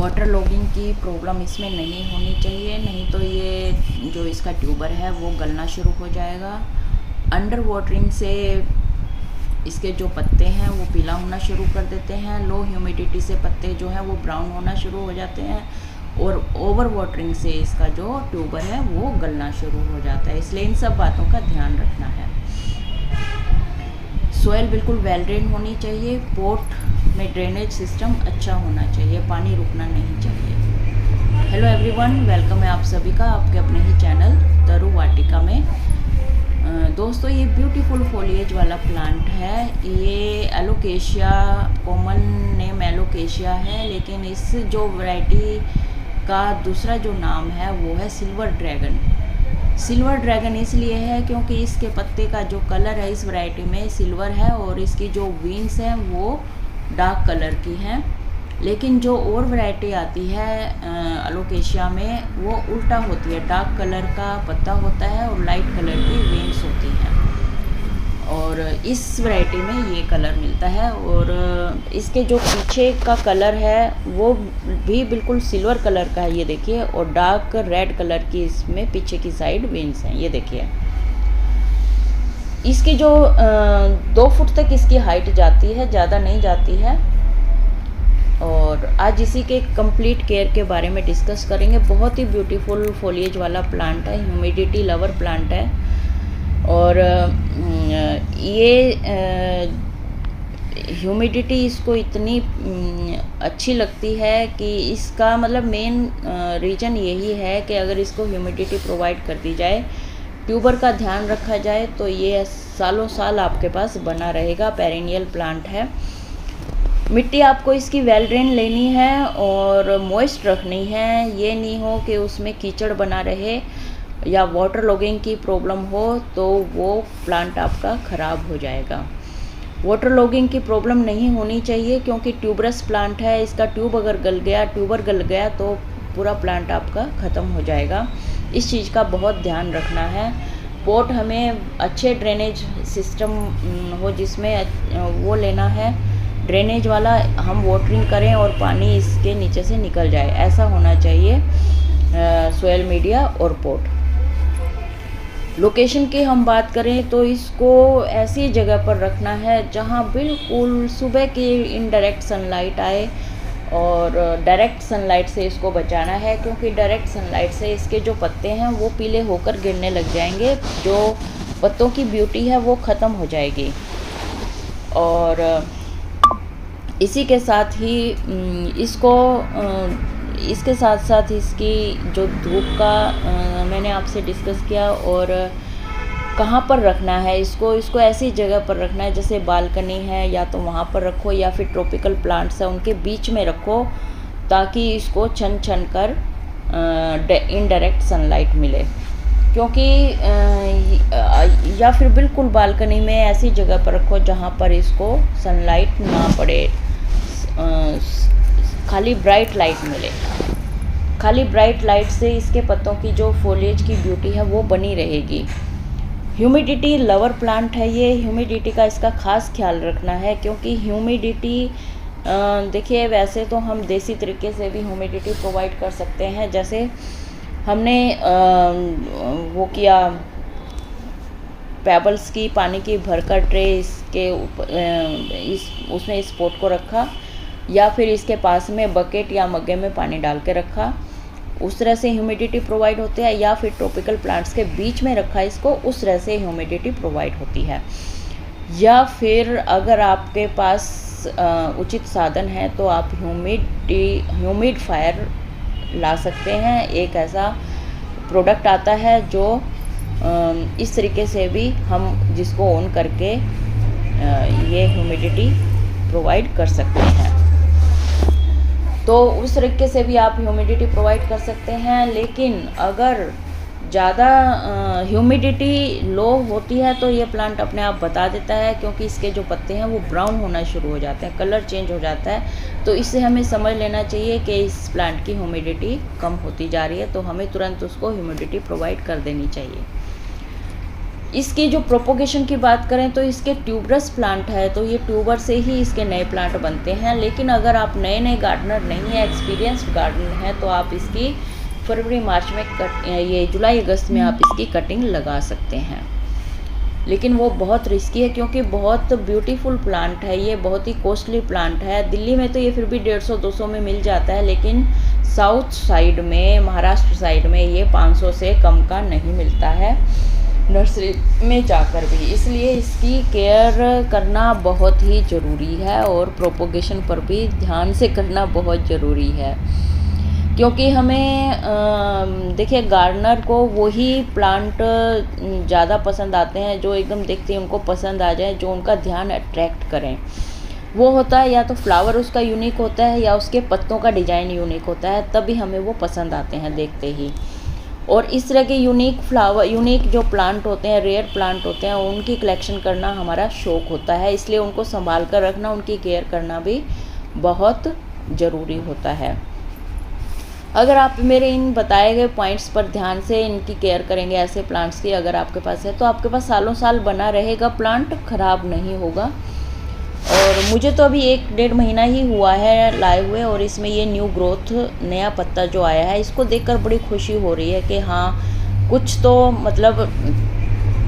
Water logging की problem इसमें नहीं होनी चाहिए, नहीं तो ये जो इसका ट्यूबर है वो गलना शुरू हो जाएगा। अंडर वाटरिंग से इसके जो पत्ते हैं वो पीला होना शुरू कर देते हैं। लो ह्यूमिडिटी से पत्ते जो हैं वो ब्राउन होना शुरू हो जाते हैं और ओवर वाटरिंग से इसका जो ट्यूबर है वो गलना शुरू हो जाता है। इसलिए इन सब बातों का ध्यान रखना है। सोयल बिल्कुल वेल ड्रेन होनी चाहिए। पोट में ड्रेनेज सिस्टम अच्छा होना चाहिए, पानी रुकना नहीं चाहिए। हेलो एवरीवन, वेलकम है आप सभी का आपके अपने ही चैनल तरु वाटिका में। दोस्तों, ये ब्यूटीफुल फोलिएज वाला प्लांट है। ये एलोकेशिया, कॉमन नेम एलोकेशिया है, लेकिन इस जो वैरायटी का दूसरा जो नाम है वो है सिल्वर ड्रैगन। सिल्वर ड्रैगन इसलिए है क्योंकि इसके पत्ते का जो कलर है इस वैरायटी में सिल्वर है और इसकी जो विंग्स हैं वो डार्क कलर की हैं। लेकिन जो और वैरायटी आती है एलोकेशिया में वो उल्टा होती है, डार्क कलर का पत्ता होता है और लाइट कलर की विंग्स होती हैं। और इस वैरायटी में ये कलर मिलता है और इसके जो पीछे का कलर है वो भी बिल्कुल सिल्वर कलर का है, ये देखिए। और डार्क रेड कलर की इसमें पीछे की साइड विंग्स हैं, ये देखिए। इसकी जो 2 फुट तक इसकी हाइट जाती है, ज़्यादा नहीं जाती है। और आज इसी के कंप्लीट केयर के बारे में डिस्कस करेंगे। बहुत ही ब्यूटीफुल फोलिएज वाला प्लांट है, ह्यूमिडिटी लवर प्लांट है। और ये ह्यूमिडिटी इसको इतनी अच्छी लगती है कि इसका मतलब मेन रीज़न यही है कि अगर इसको ह्यूमिडिटी प्रोवाइड कर दी जाए, ट्यूबर का ध्यान रखा जाए, तो ये सालों साल आपके पास बना रहेगा। पेरेनियल प्लांट है। मिट्टी आपको इसकी वेल ड्रेन लेनी है और मॉइस्ट रखनी है। ये नहीं हो कि उसमें कीचड़ बना रहे या वाटर लॉगिंग की प्रॉब्लम हो तो वो प्लांट आपका ख़राब हो जाएगा। वाटर लॉगिंग की प्रॉब्लम नहीं होनी चाहिए क्योंकि ट्यूबरस प्लांट है। इसका ट्यूबर गल गया तो पूरा प्लांट आपका ख़त्म हो जाएगा। इस चीज़ का बहुत ध्यान रखना है। पोट हमें अच्छे ड्रेनेज सिस्टम हो जिसमें वो लेना है, ड्रेनेज वाला। हम वाटरिंग करें और पानी इसके नीचे से निकल जाए, ऐसा होना चाहिए सोयल मीडिया और पोट। लोकेशन की हम बात करें तो इसको ऐसी जगह पर रखना है जहां बिल्कुल सुबह की इनडायरेक्ट सनलाइट आए और डायरेक्ट सनलाइट से इसको बचाना है क्योंकि डायरेक्ट सनलाइट से इसके जो पत्ते हैं वो पीले होकर गिरने लग जाएंगे, जो पत्तों की ब्यूटी है वो ख़त्म हो जाएगी। और इसी के साथ ही इसके साथ साथ इसकी जो धूप का मैंने आपसे डिस्कस किया और कहाँ पर रखना है इसको ऐसी जगह पर रखना है जैसे बालकनी है या तो वहाँ पर रखो या फिर ट्रॉपिकल प्लांट्स है उनके बीच में रखो ताकि इसको छन कर इनडायरेक्ट सनलाइट मिले। क्योंकि या फिर बिल्कुल बालकनी में ऐसी जगह पर रखो जहाँ पर इसको सनलाइट ना पड़े, खाली ब्राइट लाइट मिले। खाली ब्राइट लाइट से इसके पत्तों की जो फोलिएज की ब्यूटी है वो बनी रहेगी। ह्यूमिडिटी लवर प्लांट है ये। ह्यूमिडिटी का इसका खास ख्याल रखना है क्योंकि ह्यूमिडिटी देखिए, वैसे तो हम देसी तरीके से भी ह्यूमिडिटी प्रोवाइड कर सकते हैं। जैसे हमने वो किया, पेबल्स की पानी की भरकर ट्रे इसके उसमें इस पोट को रखा या फिर इसके पास में बकेट या मग्गे में पानी डाल के रखा, उस तरह से ह्यूमिडिटी प्रोवाइड होती है। या फिर ट्रॉपिकल प्लांट्स के बीच में रखा इसको, उस तरह से ह्यूमिडिटी प्रोवाइड होती है। या फिर अगर आपके पास उचित साधन है तो आप ह्यूमिडिफायर ला सकते हैं। एक ऐसा प्रोडक्ट आता है जो इस तरीके से भी हम जिसको ऑन करके ये ह्यूमिडिटी प्रोवाइड कर सकते हैं। तो उस तरीके से भी आप ह्यूमिडिटी प्रोवाइड कर सकते हैं। लेकिन अगर ज़्यादा ह्यूमिडिटी लो होती है तो ये प्लांट अपने आप बता देता है क्योंकि इसके जो पत्ते हैं वो ब्राउन होना शुरू हो जाते हैं, कलर चेंज हो जाता है। तो इससे हमें समझ लेना चाहिए कि इस प्लांट की ह्यूमिडिटी कम होती जा रही है, तो हमें तुरंत उसको ह्यूमिडिटी प्रोवाइड कर देनी चाहिए। इसकी जो प्रोपोगेशन की बात करें तो इसके ट्यूबरस प्लांट है, तो ये ट्यूबर से ही इसके नए प्लांट बनते हैं। लेकिन अगर आप नए नए गार्डनर नहीं हैं, एक्सपीरियंस्ड गार्डनर हैं, तो आप इसकी फरवरी मार्च में ये जुलाई अगस्त में आप इसकी कटिंग लगा सकते हैं। लेकिन वो बहुत रिस्की है क्योंकि बहुत ब्यूटीफुल प्लांट है, ये बहुत ही कॉस्टली प्लांट है। दिल्ली में तो ये फिर भी 150-200 में मिल जाता है, लेकिन साउथ साइड में, महाराष्ट्र साइड में ये 500 से कम का नहीं मिलता है नर्सरी में जाकर भी। इसलिए इसकी केयर करना बहुत ही ज़रूरी है और प्रोपोगेशन पर भी ध्यान से करना बहुत ज़रूरी है, क्योंकि हमें देखिए गार्डनर को वही प्लांट ज़्यादा पसंद आते हैं जो एकदम देखते ही उनको पसंद आ जाए, जो उनका ध्यान अट्रैक्ट करें। वो होता है या तो फ्लावर उसका यूनिक होता है या उसके पत्तों का डिज़ाइन यूनिक होता है, तभी हमें वो पसंद आते हैं देखते ही। और इस तरह के यूनिक फ्लावर, यूनिक जो प्लांट होते हैं, रेयर प्लांट होते हैं, उनकी कलेक्शन करना हमारा शौक़ होता है। इसलिए उनको संभाल कर रखना, उनकी केयर करना भी बहुत ज़रूरी होता है। अगर आप मेरे इन बताए गए पॉइंट्स पर ध्यान से इनकी केयर करेंगे, ऐसे प्लांट्स की अगर आपके पास है, तो आपके पास सालों साल बना रहेगा, प्लांट ख़राब नहीं होगा। और मुझे तो अभी 1-1.5 महीना ही हुआ है लाए हुए, और इसमें ये न्यू ग्रोथ नया पत्ता जो आया है, इसको देखकर बड़ी खुशी हो रही है कि हाँ कुछ तो मतलब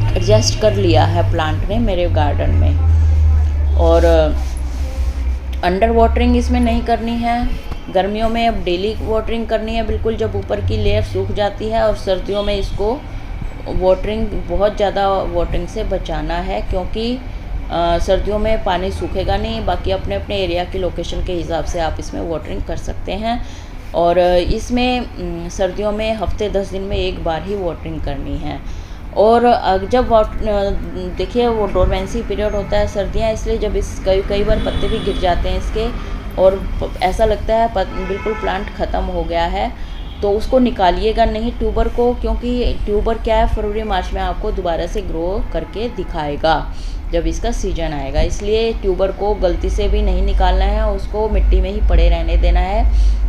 एडजस्ट कर लिया है प्लांट ने मेरे गार्डन में। और अंडर वाटरिंग इसमें नहीं करनी है। गर्मियों में अब डेली वाटरिंग करनी है बिल्कुल, जब ऊपर की लेयर सूख जाती है। और सर्दियों में इसको वाटरिंग, बहुत ज़्यादा वाटरिंग से बचाना है, क्योंकि सर्दियों में पानी सूखेगा नहीं। बाकी अपने अपने एरिया की लोकेशन के हिसाब से आप इसमें वाटरिंग कर सकते हैं। और इसमें सर्दियों में हफ्ते 10 दिन में एक बार ही वाटरिंग करनी है। और जब देखिए वो डोरमेंसी पीरियड होता है सर्दियाँ, इसलिए जब इस कई बार पत्ते भी गिर जाते हैं इसके और ऐसा लगता है बिल्कुल प्लांट ख़त्म हो गया है, तो उसको निकालिएगा नहीं ट्यूबर को, क्योंकि ट्यूबर क्या है, फरवरी मार्च में आपको दोबारा से ग्रो करके दिखाएगा जब इसका सीजन आएगा। इसलिए ट्यूबर को गलती से भी नहीं निकालना है, उसको मिट्टी में ही पड़े रहने देना है।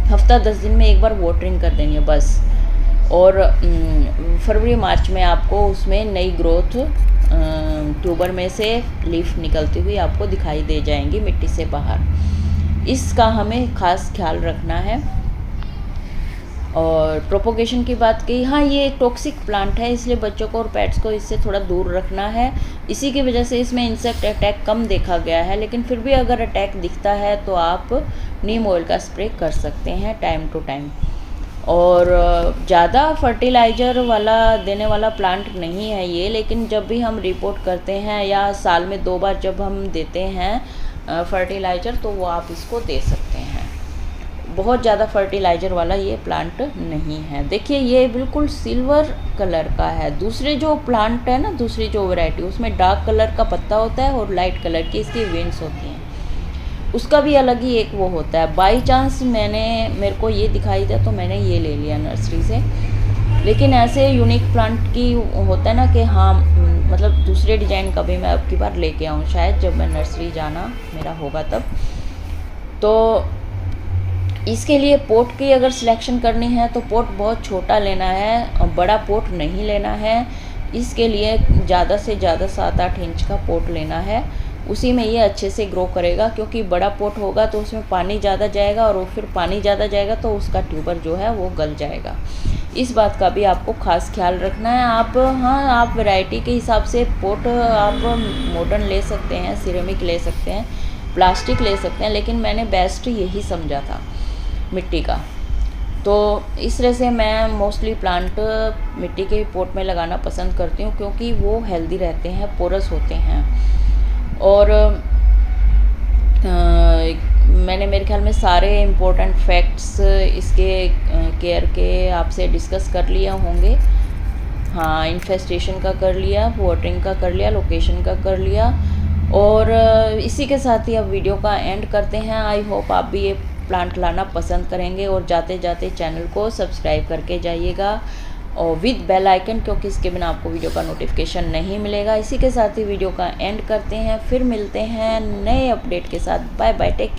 हफ्ता 10 दिन में एक बार वाटरिंग कर देनी है बस। और फरवरी मार्च में आपको उसमें नई ग्रोथ ट्यूबर में से लीफ निकलती हुई आपको दिखाई दे जाएंगी मिट्टी से बाहर। इसका हमें ख़ास ख्याल रखना है। और प्रोपोगेशन की बात की, हाँ ये एक टॉक्सिक प्लांट है, इसलिए बच्चों को और पेट्स को इससे थोड़ा दूर रखना है। इसी की वजह से इसमें इंसेक्ट अटैक कम देखा गया है, लेकिन फिर भी अगर अटैक दिखता है तो आप नीम ऑयल का स्प्रे कर सकते हैं टाइम टू टाइम। और ज़्यादा फर्टिलाइज़र वाला देने वाला प्लांट नहीं है ये, लेकिन जब भी हम रिपोर्ट करते हैं या साल में 2 बार जब हम देते हैं फर्टिलाइज़र, तो वो आप इसको दे सकते हैं। बहुत ज़्यादा फर्टिलाइज़र वाला ये प्लांट नहीं है। देखिए ये बिल्कुल सिल्वर कलर का है। दूसरे जो प्लांट है ना, दूसरी जो वैरायटी, उसमें डार्क कलर का पत्ता होता है और लाइट कलर की इसकी वेन्स होती हैं, उसका भी अलग ही एक वो होता है। बाई चांस मेरे को ये दिखाई दिया तो मैंने ये ले लिया नर्सरी से। लेकिन ऐसे यूनिक प्लांट की होता है ना कि हाँ मतलब दूसरे डिज़ाइन का भी मैं अब की बार लेके आऊँ, शायद जब मैं नर्सरी जाना मेरा होगा तब। तो इसके लिए पोट की अगर सिलेक्शन करनी है तो पोट बहुत छोटा लेना है और बड़ा पोट नहीं लेना है। इसके लिए ज़्यादा से ज़्यादा 7-8 इंच का पोट लेना है, उसी में ये अच्छे से ग्रो करेगा। क्योंकि बड़ा पोट होगा तो उसमें पानी ज़्यादा जाएगा, और फिर पानी ज़्यादा जाएगा तो उसका ट्यूबर जो है वो गल जाएगा। इस बात का भी आपको ख़ास ख्याल रखना है। आप वैरायटी के हिसाब से पोट आप मॉडर्न ले सकते हैं, सिरेमिक ले सकते हैं, प्लास्टिक ले सकते हैं, लेकिन मैंने बेस्ट यही समझा था मिट्टी का। तो इस तरह से मैं मोस्टली प्लांट मिट्टी के पोट में लगाना पसंद करती हूँ, क्योंकि वो हेल्दी रहते हैं, पोरस होते हैं। और मैंने मेरे ख्याल में सारे इम्पोर्टेंट फैक्ट्स इसके केयर के आपसे डिस्कस कर लिया होंगे। हाँ, इन्फेस्टेशन का कर लिया, वाटरिंग का कर लिया, लोकेशन का कर लिया। और इसी के साथ ही अब वीडियो का एंड करते हैं। आई होप आप भी ये प्लांट लाना पसंद करेंगे, और जाते जाते चैनल को सब्सक्राइब करके जाइएगा और विद बेल आइकन, क्योंकि इसके बिना आपको वीडियो का नोटिफिकेशन नहीं मिलेगा। इसी के साथ ही वीडियो का एंड करते हैं, फिर मिलते हैं नए अपडेट के साथ। Bye bye, take care.